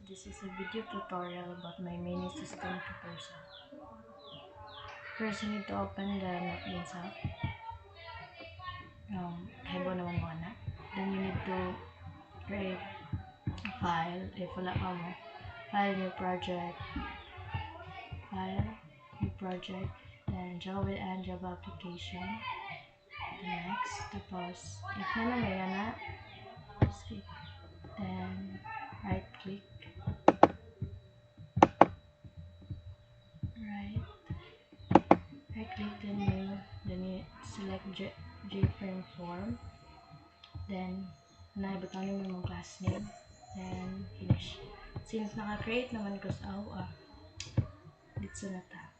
This is a video tutorial about my mini system 2%. First, you need to open the NetBeans app. Kaibo naman mo na. Then you need to create a file. If wala pa mo, file, new project, then Java and Java application. Next, tapos, if na may na, skip. Then, right click, then you select JFrame form, then naibutang mo yung class name, then finish. Since naka-create naman ko sa dito na ta.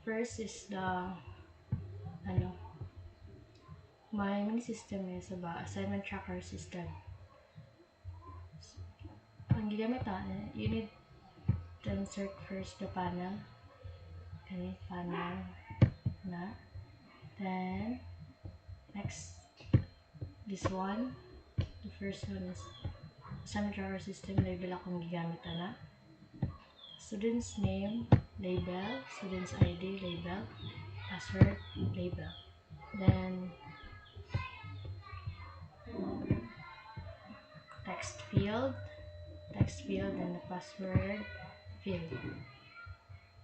First is the my mini system is about assignment tracker system. Ang gigamit you need to insert first the panel. Okay, panel na. Then next, this one, the first one is assignment tracker system. Label akong gigamit na. Student's name, label. Student's ID, label. Password, label. Then text field, and the password field.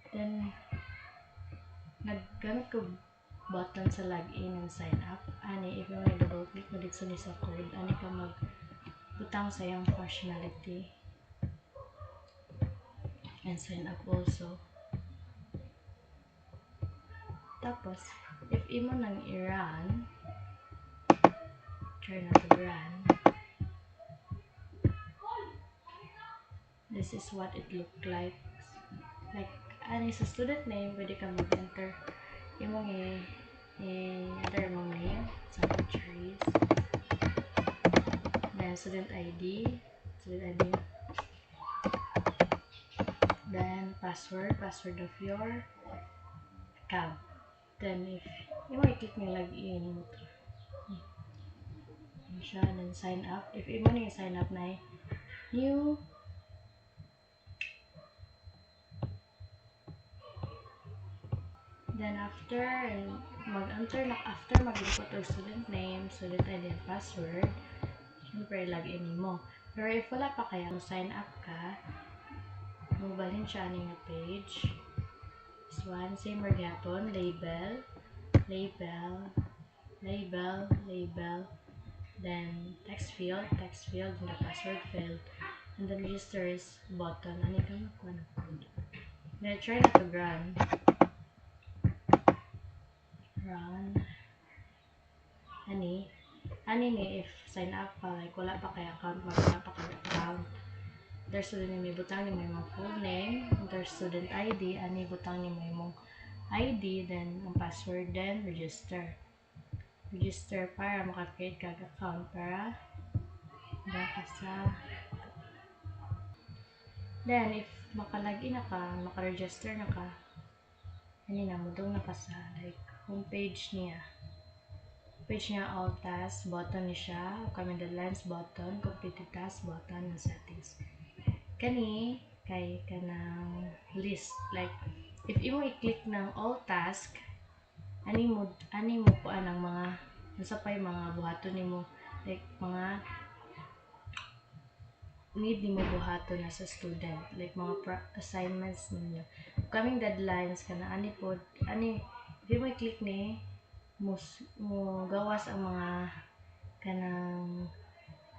Then naggamit ko button sa login and sign up. Ani, if you want to double click mo dito sa code, ani ka magbutang sa yung functionality and sign up also. Tapos, if imo nang i-run, try na to run. This is what it looked like. Like, ani sa student name, pwede ka mag-enter imong enter mong name, sample trees. Then, student ID. Then, password of your account. Then, if you want i-click yung login, then sign up. If you want sign up na new, then after mag-input og student name, student ID, and password, syempre login mo. Pero if wala pa kaya, sign up ka, mabalhin siya aning page. This one, same word yapon, label, then text field, and the password field, and then register is button. Ani ka makuha ng code. Then try na to run. Ani ni if sign up pa, like wala pa kay account, wala pa kay account. There's student name, butang ni mo yung full name. There's student ID, ani butang ni mo yung ID, then ang password, then register para maka-create ka account para then if maka-login na ka, maka-register na ka, ani na mudong na ka sa like homepage niya. All tasks button ni siya, upcoming deadlines button, completed task button, and settings. Kani kay kanang list, like if imo i-click ng all task, ani mo po anang mga nasa pa yung mga buhaton nimo, like mga need nimo buhaton na sa student, like mga assignments ninyo, upcoming deadlines kana if imo i-click ni mo gawas ang mga kanang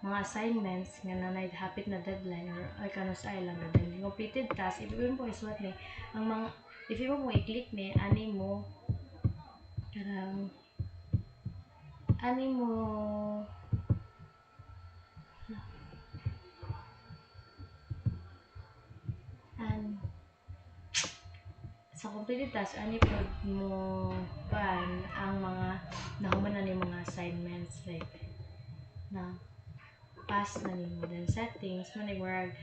mga assignments nga nanay hapit na deadline or ay kanus island na deadline completed task. If imo po isuot ni ang mga if imo mo i-click ni ani mo sa completed task, ani po mo ang mga nahuman na ni mga assignments, like na pass na ni mo. Then settings mo nag-work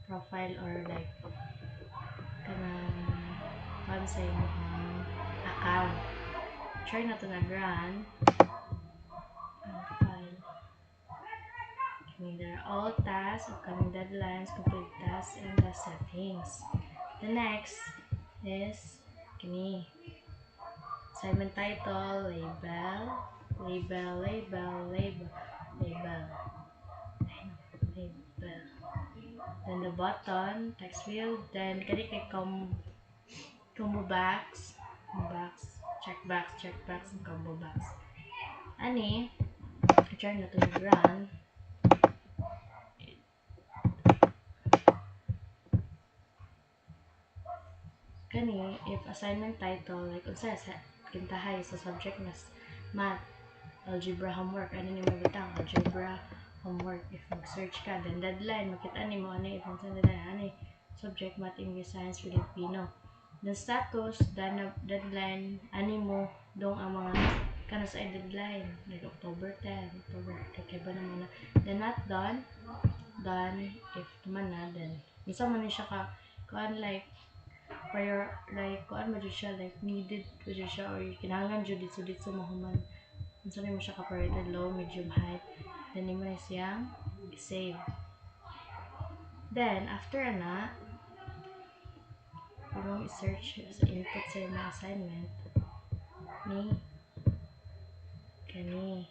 profile or like kanang sa yung account. Try na to nag-run file. There are all tasks, upcoming deadlines, complete tasks, and the settings. The next is kini. Assignment title, label, label, label, label, label, label. Then the button, text field, then kani kay combo box, check box, and combo box. Ani, i-try na to run. Kani, if assignment title, like, unsa kintahay sa subject na math, algebra homework, ano ni mo butang, algebra homework. If mag-search ka, then deadline, makita ni mo, ano, if unsa deadline, ano, subject, math, English, science, Filipino. Then status, deadline, ano mo, dong ang mga, kana sa deadline, like October 10, October, like, iba naman na. Then not done, if naman na, then, misa man siya ka, kuan like, prior, like, kuan mo siya, like, needed mo siya, or kinahanglan dyan dito mahuman. Unsa mo siya ka-priority, low, medium, high. Then, mo na siyang save. Then, after na, kung i-search sa input sa mga assignment, kani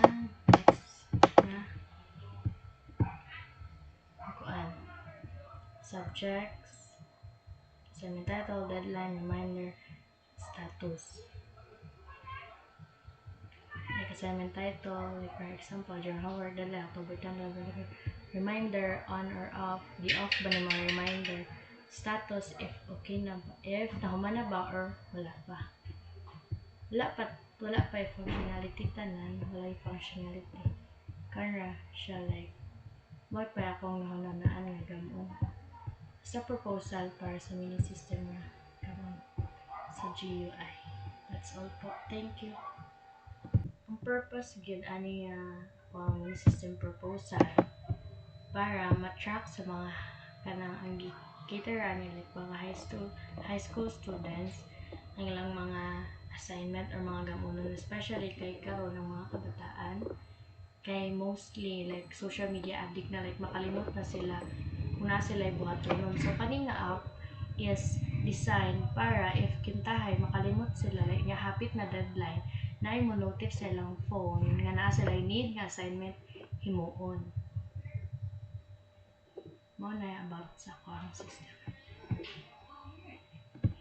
ang next na kuan. Subjects, assignment title, deadline, reminder, status. Like assignment title, like for example, your homework, deadline, October 10, reminder, on or off, di off ba ng mga reminder, status, if okay na ba, if nahuman na ba, or wala pa. Wala pa yung functionality tanan, wala yung functionality. Kara siya like, wag pa akong nahunanaan nga gamon. Sa proposal para sa mini system na gamon sa GUI. That's all po. Thank you. Ang purpose gid ani ang mini system proposal para ma-track sa mga kanang ang cater ani like mga high school students ang ilang mga assignment or mga gamunon, especially kay karon ng mga kabataan kay mostly like social media addict na, like makalimot na sila kung na sila buhaton. So kani nga app is designed para if kintahay makalimot sila like nga hapit na deadline na mo notif sa ilang phone nga naa sila need nga assignment himuon. Mo na about sa akong system.